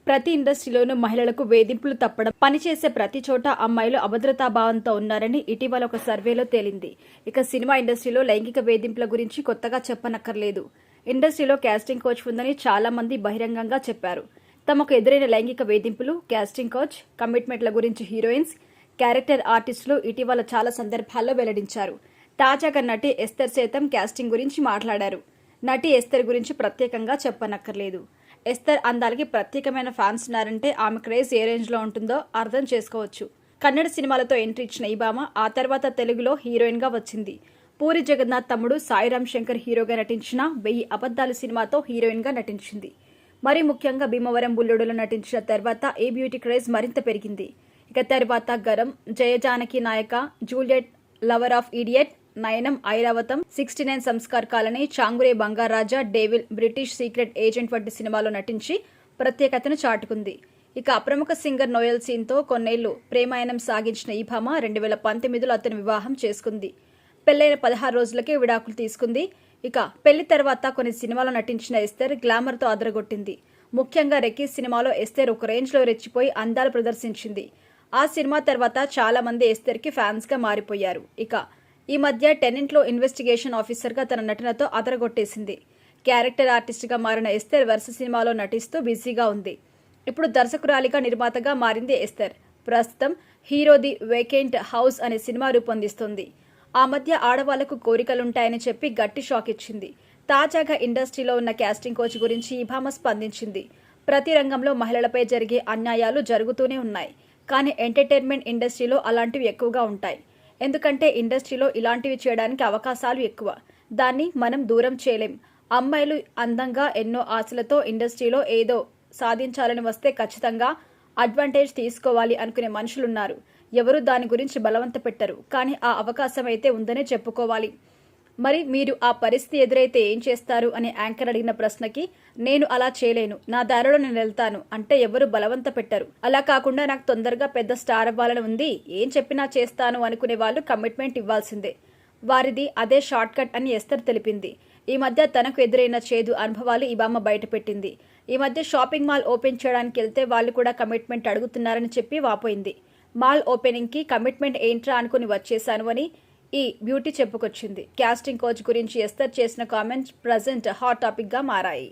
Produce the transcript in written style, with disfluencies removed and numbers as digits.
ప్రతి ఇండస్ట్రీలోనూ మహిళలకు వేధింపులు తప్పడం, పనిచేసే ప్రతి చోట అమ్మాయిలు అభద్రతాభావంతో ఉన్నారని ఇటీవల ఒక సర్వేలో తేలింది. ఇక సినిమా ఇండస్ట్రీలో లైంగిక వేధింపుల గురించి కొత్తగా చెప్పనక్కర్లేదు. ఇండస్ట్రీలో కాస్టింగ్ కోచ్ ఉందని చాలా మంది బహిరంగంగా చెప్పారు. తమకు ఎదురైన లైంగిక వేధింపులు, కాస్టింగ్ కోచ్, కమిట్మెంట్ల గురించి హీరోయిన్స్, క్యారెక్టర్ ఆర్టిస్టులు ఇటీవల చాలా సందర్భాల్లో వెల్లడించారు. తాజాగా నటి ఎస్తర్ సైతం కాస్టింగ్ గురించి మాట్లాడారు. నటి ఎస్తర్ గురించి ప్రత్యేకంగా చెప్పనక్కర్లేదు. ఎస్తర్ అందాలకి ప్రత్యేకమైన ఫ్యాన్స్ ఉన్నారంటే ఆమె క్రేజ్ ఏ రేంజ్లో ఉంటుందో అర్థం చేసుకోవచ్చు. కన్నడ సినిమాలతో ఎంట్రీ ఇచ్చిన ఈ భామ ఆ తర్వాత తెలుగులో హీరోయిన్గా వచ్చింది. పూరి జగన్నాథ్ తమ్ముడు సాయిరామ్ శంకర్ హీరోగా నటించిన 1000 అబద్ధాలు సినిమాతో హీరోయిన్గా నటించింది. మరి ముఖ్యంగా భీమవరం బుల్లుడులో నటించిన తర్వాత ఈ బ్యూటీ క్రేజ్ మరింత పెరిగింది. ఇక తర్వాత గరం, జయజానకి నాయక, Juliet, lover of idiot, Nayanam, Iravatham, 69 Sanskar colony, Changure Bangarraju, devil, British secret agent వంటి సినిమాలో నటించి ప్రత్యేకతను చాటుకుంది. ఇక ప్రముఖ సింగర్ నోయల్ సీన్తో కొన్నేళ్లు ప్రేమాయణం సాగించిన ఈ భామ 2019లో అతను వివాహం చేసుకుంది. పెళ్లైన 16 రోజులకే విడాకులు తీసుకుంది. ఇక పెళ్లి తర్వాత కొన్ని సినిమాలో నటించిన ఎస్తర్ గ్లామర్తో అదరగొట్టింది. ముఖ్యంగా రెక్కీ సినిమాలో ఎస్తర్ ఒక రేంజ్లో రెచ్చిపోయి అందాలు ప్రదర్శించింది. ఆ సినిమా తర్వాత చాలా మంది ఎస్తర్కి ఫ్యాన్స్గా మారిపోయారు. ఇక ఈ మధ్య టెనెంట్లో ఇన్వెస్టిగేషన్ ఆఫీసర్గా తన నటనతో అదరగొట్టేసింది. క్యారెక్టర్ ఆర్టిస్ట్గా మారిన ఎస్తర్ వరుస సినిమాలో నటిస్తూ బిజీగా ఉంది. ఇప్పుడు దర్శకురాలిగా, నిర్మాతగా మారింది ఎస్తర్. ప్రస్తుతం హీరో ది వేకెంట్ హౌస్ అనే సినిమా రూపొందిస్తుంది. ఆ మధ్య ఆడవాళ్లకు కోరికలుంటాయని చెప్పి గట్టి షాక్ ఇచ్చింది. తాజాగా ఇండస్ట్రీలో ఉన్న కాస్టింగ్ కోచ్ గురించి ఈ భామ స్పందించింది. ప్రతి రంగంలో మహిళలపై జరిగే అన్యాయాలు జరుగుతూనే ఉన్నాయి. కానీ ఎంటర్టైన్మెంట్ ఇండస్ట్రీలో అలాంటివి ఎక్కువగా ఉంటాయి. ఎందుకంటే ఇండస్ట్రీలో ఇలాంటివి చేయడానికి అవకాశాలు ఎక్కువ. దాన్ని మనం దూరం చేయలేం. అమ్మాయిలు అందంగా ఎన్నో ఆశలతో ఇండస్ట్రీలో ఏదో సాధించాలని వస్తే ఖచ్చితంగా అడ్వాంటేజ్ తీసుకోవాలి అనుకునే మనుషులున్నారు. ఎవరు దాని గురించి బలవంత పెట్టరు. కానీ ఆ అవకాశం అయితే ఉందనే చెప్పుకోవాలి. మరి మీరు ఆ పరిస్థితి ఎదురైతే ఏం చేస్తారు అని యాంకర్ అడిగిన ప్రశ్నకి, నేను అలా చేయలేను, నా దారిలో నేను వెళ్తాను అంటే ఎవరు బలవంత పెట్టరు. అలా కాకుండా నాకు తొందరగా పెద్ద స్టార్ అవ్వాలని ఉంది, ఏం చెప్పినా చేస్తాను అనుకునే వాళ్ళు కమిట్మెంట్ ఇవ్వాల్సిందే. వారిది అదే షార్ట్ కట్ అని ఎస్తర్ తెలిపింది. ఈ మధ్య తనకు ఎదురైన చేదు అనుభవాలు ఈ భామ బయటపెట్టింది. ఈ మధ్య షాపింగ్ మాల్ ఓపెన్ చేయడానికి వెళ్తే వాళ్ళు కూడా కమిట్మెంట్ అడుగుతున్నారని చెప్పి వాపోయింది. మాల్ ఓపెనింగ్కి కమిట్మెంట్ ఏంట్రా అనుకుని వచ్చేశాను అని ఈ బ్యూటీ చెప్పుకొచ్చింది. కాస్టింగ్ కోచ్ గురించి ఎస్తర్ చేసిన కామెంట్స్ ప్రజెంట్ హాట్ టాపిక్గా మారాయి.